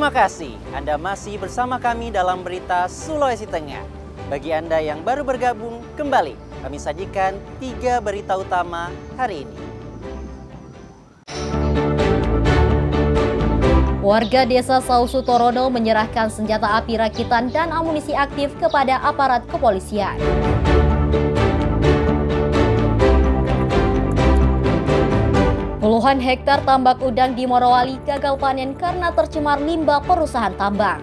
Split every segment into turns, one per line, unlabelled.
Terima kasih Anda masih bersama kami dalam berita Sulawesi Tengah. Bagi Anda yang baru bergabung, kembali kami sajikan 3 berita utama hari ini.
Warga desa Sausu Torodo menyerahkan senjata api rakitan dan amunisi aktif kepada aparat kepolisian. Puluhan hektar tambak udang di Morowali gagal panen karena tercemar limbah perusahaan tambang.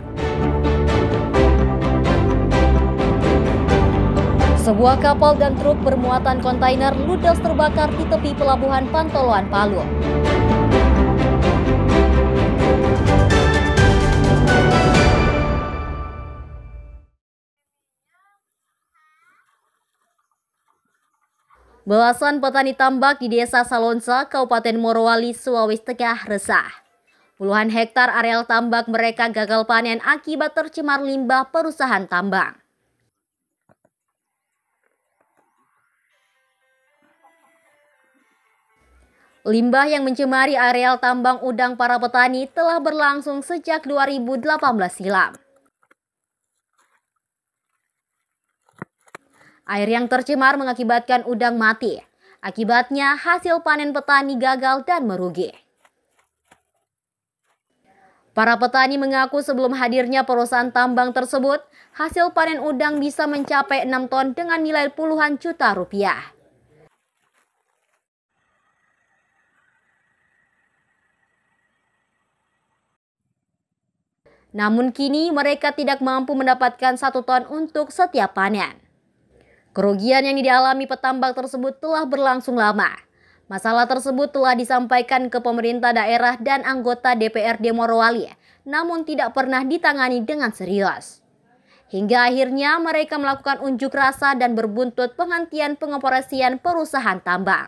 Sebuah kapal dan truk bermuatan kontainer ludes terbakar di tepi pelabuhan Pantoloan, Palu. Belasan petani tambak di Desa Salonsa, Kabupaten Morowali, Sulawesi Tengah resah. Puluhan hektar areal tambak mereka gagal panen akibat tercemar limbah perusahaan tambang. Limbah yang mencemari areal tambang udang para petani telah berlangsung sejak 2018 silam. Air yang tercemar mengakibatkan udang mati. Akibatnya hasil panen petani gagal dan merugi. Para petani mengaku sebelum hadirnya perusahaan tambang tersebut, hasil panen udang bisa mencapai 6 ton dengan nilai puluhan juta rupiah. Namun kini mereka tidak mampu mendapatkan 1 ton untuk setiap panen. Kerugian yang dialami petambak tersebut telah berlangsung lama. Masalah tersebut telah disampaikan ke pemerintah daerah dan anggota DPRD Morowali, namun tidak pernah ditangani dengan serius. Hingga akhirnya mereka melakukan unjuk rasa dan berbuntut penghentian pengoperasian perusahaan tambang.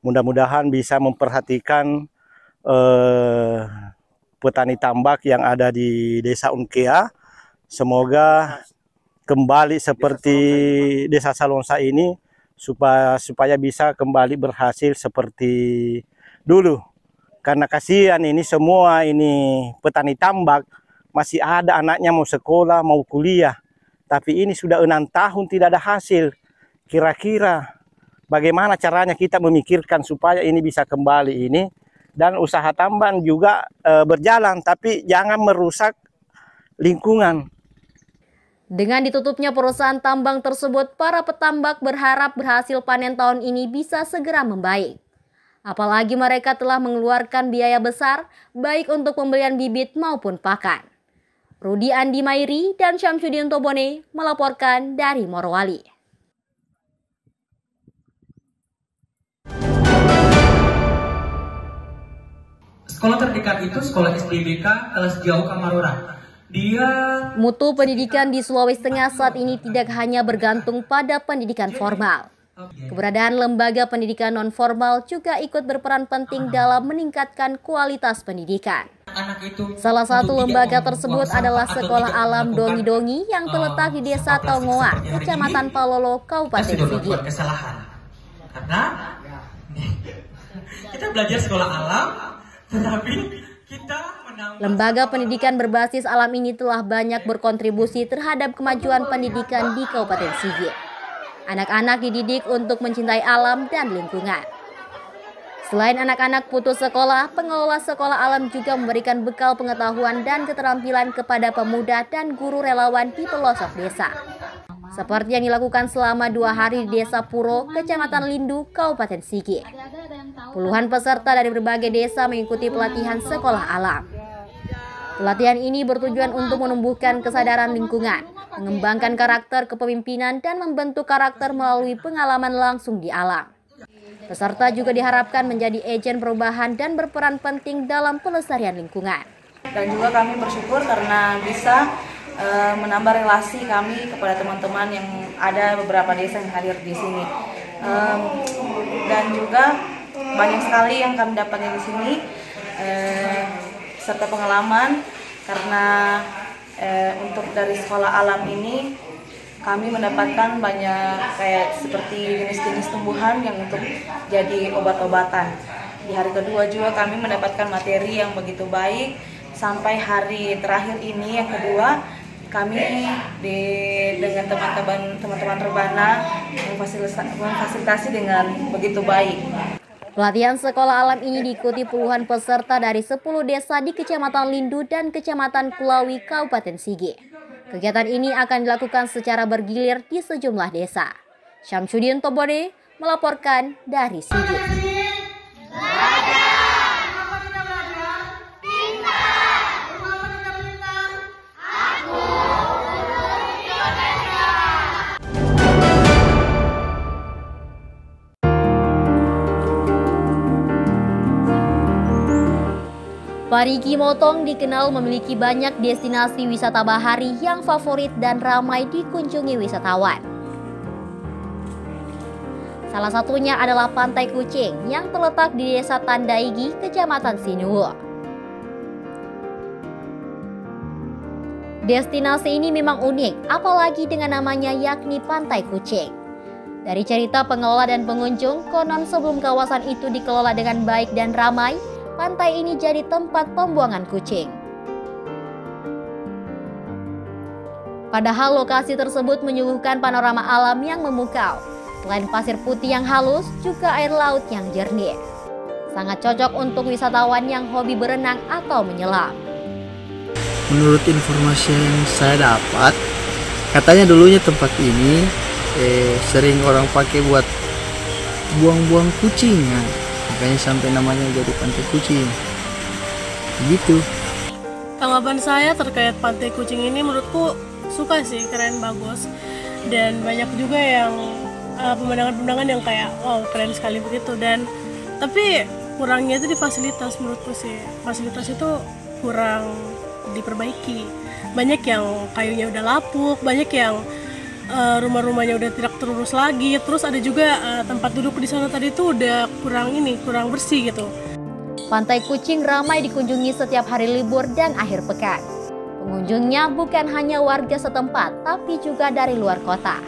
Mudah-mudahan bisa memperhatikan petani tambak yang ada di Desa Unkea. Semoga kembali seperti Desa Salonsa ini supaya bisa kembali berhasil seperti dulu. Karena kasihan ini semua ini petani tambak masih ada anaknya mau sekolah, mau kuliah. Tapi ini sudah 6 tahun tidak ada hasil. Kira-kira bagaimana caranya kita memikirkan supaya ini bisa kembali ini dan usaha tambang juga berjalan tapi jangan merusak lingkungan.
Dengan ditutupnya perusahaan tambang tersebut, para petambak berharap berhasil panen tahun ini bisa segera membaik. Apalagi mereka telah mengeluarkan biaya besar, baik untuk pembelian bibit maupun pakan. Rudi Andi Mairi dan Syamsuddin Tobone melaporkan dari Morowali.
Sekolah terdekat itu sekolah SDBK kelas jauh Kamarora.
Mutu pendidikan di Sulawesi Tengah saat ini tidak hanya bergantung pada pendidikan formal. Keberadaan lembaga pendidikan non-formal juga ikut berperan penting dalam meningkatkan kualitas pendidikan. Salah satu lembaga tersebut adalah Sekolah Alam Dongi-Dongi yang terletak di Desa Tongoa, Kecamatan Palolo, Kabupaten Sigi.
Karena kita belajar sekolah alam, tetapi
lembaga pendidikan berbasis alam ini telah banyak berkontribusi terhadap kemajuan pendidikan di Kabupaten Sigi. Anak-anak dididik untuk mencintai alam dan lingkungan. Selain anak-anak putus sekolah, pengelola sekolah alam juga memberikan bekal pengetahuan dan keterampilan kepada pemuda dan guru relawan di pelosok desa. Seperti yang dilakukan selama 2 hari di Desa Puro, Kecamatan Lindu, Kabupaten Sigi. Puluhan peserta dari berbagai desa mengikuti pelatihan sekolah alam. Pelatihan ini bertujuan untuk menumbuhkan kesadaran lingkungan, mengembangkan karakter kepemimpinan, dan membentuk karakter melalui pengalaman langsung di alam. Peserta juga diharapkan menjadi agen perubahan dan berperan penting dalam pelestarian lingkungan.
Dan juga kami bersyukur karena bisa menambah relasi kami kepada teman-teman yang ada beberapa desa yang hadir di sini. Dan juga banyak sekali yang kami dapatkan di sini serta pengalaman karena untuk dari sekolah alam ini kami mendapatkan banyak kayak seperti jenis-jenis tumbuhan yang untuk jadi obat-obatan. Di hari kedua juga kami mendapatkan materi yang begitu baik sampai hari terakhir ini yang kedua, kami dengan teman-teman Rebana memfasilitasi dengan begitu baik.
Pelatihan sekolah alam ini diikuti puluhan peserta dari 10 desa di Kecamatan Lindu dan Kecamatan Kulawi, Kabupaten Sigi. Kegiatan ini akan dilakukan secara bergilir di sejumlah desa. Syamsuddin Tobore melaporkan dari Sigi. Parigi Motong dikenal memiliki banyak destinasi wisata bahari yang favorit dan ramai dikunjungi wisatawan. Salah satunya adalah Pantai Kucing yang terletak di Desa Tandaigi, Kecamatan Sinuwo. Destinasi ini memang unik, apalagi dengan namanya yakni Pantai Kucing. Dari cerita pengelola dan pengunjung, konon sebelum kawasan itu dikelola dengan baik dan ramai, pantai ini jadi tempat pembuangan kucing. Padahal lokasi tersebut menyuguhkan panorama alam yang memukau. Selain pasir putih yang halus, juga air laut yang jernih. Sangat cocok untuk wisatawan yang hobi berenang atau menyelam.
Menurut informasi yang saya dapat, katanya dulunya tempat ini sering orang pakai buat buang-buang kucing. Makanya sampai namanya jadi Pantai Kucing. Begitu.
Tanggapan saya terkait Pantai Kucing ini menurutku suka sih, keren, bagus. Dan banyak juga yang pemandangan-pemandangan yang kayak wow, keren sekali begitu. Dan tapi kurangnya itu di fasilitas menurutku sih. Fasilitas itu kurang diperbaiki. Banyak yang kayunya udah lapuk, banyak yang rumah-rumahnya udah tidak terurus lagi. Terus ada juga tempat duduk di sana tadi itu udah kurang bersih gitu.
Pantai Kucing ramai dikunjungi setiap hari libur dan akhir pekan. Pengunjungnya bukan hanya warga setempat, tapi juga dari luar kota.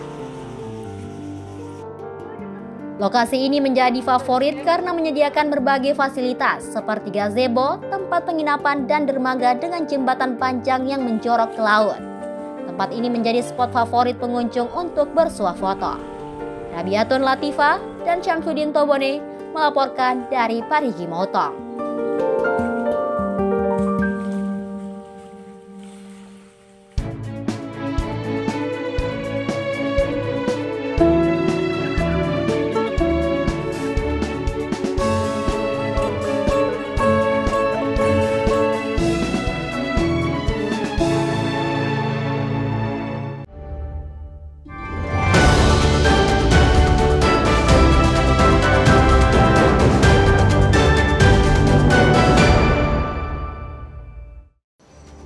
Lokasi ini menjadi favorit karena menyediakan berbagai fasilitas seperti gazebo, tempat penginapan, dan dermaga dengan jembatan panjang yang menjorok ke laut. Tempat ini menjadi spot favorit pengunjung untuk bersuah foto. Rabiatun Latifah dan Syamsuddin Tobone melaporkan dari Parigi Motong.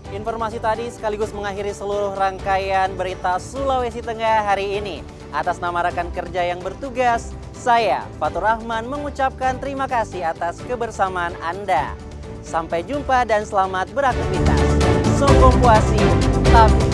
Informasi tadi sekaligus mengakhiri seluruh rangkaian berita Sulawesi Tengah hari ini. Atas nama rekan kerja yang bertugas, saya Fatur Rahman mengucapkan terima kasih atas kebersamaan Anda. Sampai jumpa dan selamat beraktivitas. Sokong puasi, tapi